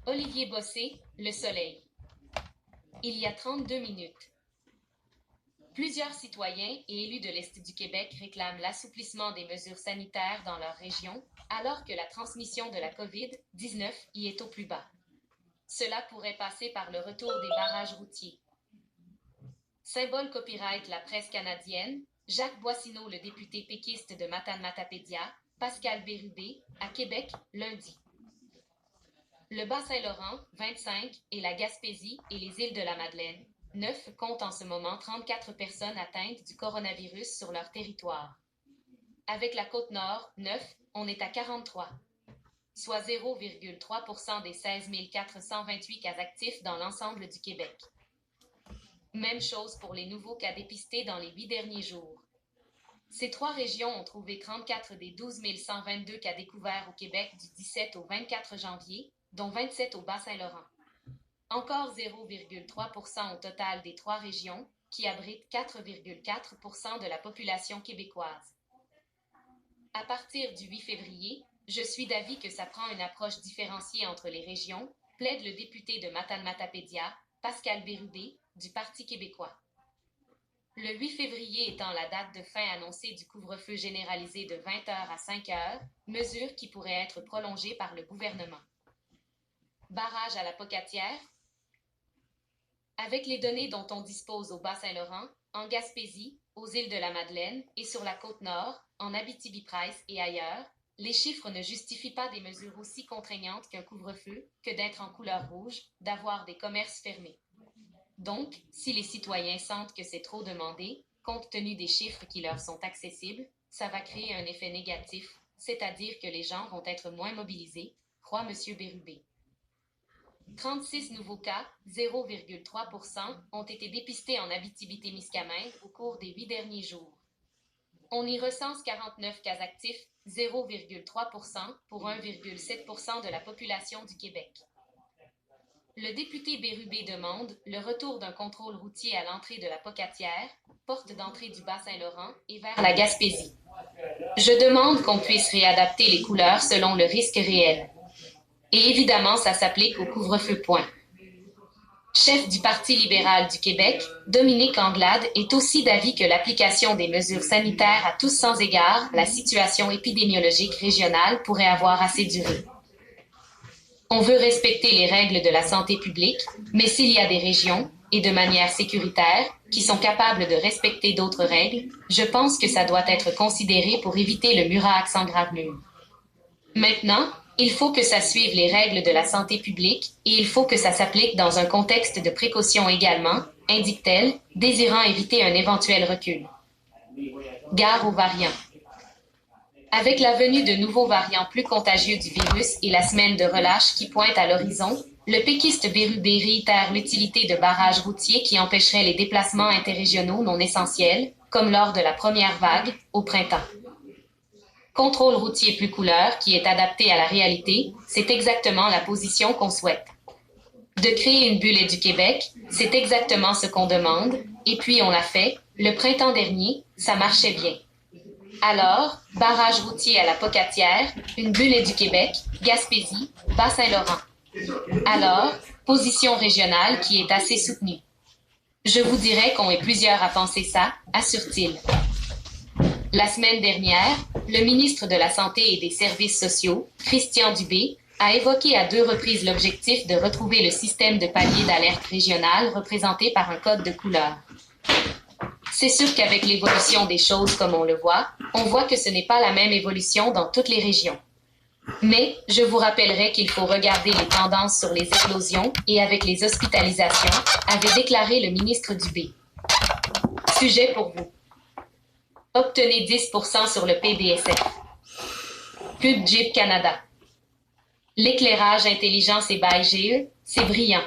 Olivier Bossé, Le Soleil. Il y a 32 minutes. Plusieurs citoyens et élus de l'Est du Québec réclament l'assouplissement des mesures sanitaires dans leur région, alors que la transmission de la COVID-19 y est au plus bas. Cela pourrait passer par le retour des barrages routiers. Symbole copyright La Presse canadienne, Jacques Boissineau, le député péquiste de Matane-Matapédia, Pascal Bérubé, à Québec, lundi. Le Bas-Saint-Laurent, 25, et la Gaspésie et les îles de la Madeleine, 9, comptent en ce moment 34 personnes atteintes du coronavirus sur leur territoire. Avec la Côte-Nord, 9, on est à 43, soit 0,3% des 16 428 cas actifs dans l'ensemble du Québec. Même chose pour les nouveaux cas dépistés dans les 8 derniers jours. Ces trois régions ont trouvé 34 des 12 122 cas découverts au Québec du 17 au 24 janvier, dont 27 au Bas-Saint-Laurent. Encore 0,3% au total des trois régions, qui abritent 4,4% de la population québécoise. À partir du 8 février, je suis d'avis que ça prend une approche différenciée entre les régions, plaide le député de Matane-Matapédia, Pascal Bérubé, du Parti québécois. Le 8 février étant la date de fin annoncée du couvre-feu généralisé de 20h à 5h, mesure qui pourrait être prolongée par le gouvernement. Barrage à la Pocatière. Avec les données dont on dispose au Bas-Saint-Laurent, en Gaspésie, aux îles de la Madeleine et sur la Côte-Nord, en Abitibi-Price et ailleurs, les chiffres ne justifient pas des mesures aussi contraignantes qu'un couvre-feu, que d'être en couleur rouge, d'avoir des commerces fermés. Donc, si les citoyens sentent que c'est trop demandé, compte tenu des chiffres qui leur sont accessibles, ça va créer un effet négatif, c'est-à-dire que les gens vont être moins mobilisés, croit M. Bérubé. 36 nouveaux cas, 0,3%, ont été dépistés en Abitibi-Témiscamingue au cours des 8 derniers jours. On y recense 49 cas actifs, 0,3% pour 1,7% de la population du Québec. Le député Bérubé demande le retour d'un contrôle routier à l'entrée de la Pocatière, porte d'entrée du Bas-Saint-Laurent, et vers la Gaspésie. Je demande qu'on puisse réadapter les couleurs selon le risque réel. Et évidemment, ça s'applique au couvre-feu point. Chef du Parti libéral du Québec, Dominique Anglade est aussi d'avis que l'application des mesures sanitaires à tous sans égard, la situation épidémiologique régionale pourrait avoir assez duré. On veut respecter les règles de la santé publique, mais s'il y a des régions, et de manière sécuritaire, qui sont capables de respecter d'autres règles, je pense que ça doit être considéré pour éviter le murax en gravelure. Maintenant, il faut que ça suive les règles de la santé publique et il faut que ça s'applique dans un contexte de précaution également, indique-t-elle, désirant éviter un éventuel recul. Gare aux variants. Avec la venue de nouveaux variants plus contagieux du virus et la semaine de relâche qui pointe à l'horizon, le péquiste Bérubé réitère l'utilité de barrages routiers qui empêcheraient les déplacements interrégionaux non essentiels, comme lors de la première vague, au printemps. Contrôle routier plus couleur qui est adapté à la réalité, c'est exactement la position qu'on souhaite. De créer une bulle du Québec, c'est exactement ce qu'on demande, et puis on l'a fait, le printemps dernier, ça marchait bien. Alors, barrage routier à la Pocatière, une bulle du Québec, Gaspésie, Bas-Saint-Laurent. Alors, position régionale qui est assez soutenue. Je vous dirais qu'on est plusieurs à penser ça, assure-t-il. La semaine dernière, le ministre de la Santé et des Services sociaux, Christian Dubé, a évoqué à 2 reprises l'objectif de retrouver le système de palier d'alerte régional représenté par un code de couleur. C'est sûr qu'avec l'évolution des choses comme on voit que ce n'est pas la même évolution dans toutes les régions. Mais je vous rappellerai qu'il faut regarder les tendances sur les éclosions et avec les hospitalisations, avait déclaré le ministre Dubé. Sujet pour vous. Obtenez 10% sur le PDSF. Pub Jeep Canada. L'éclairage intelligent c'est by GE, c'est brillant.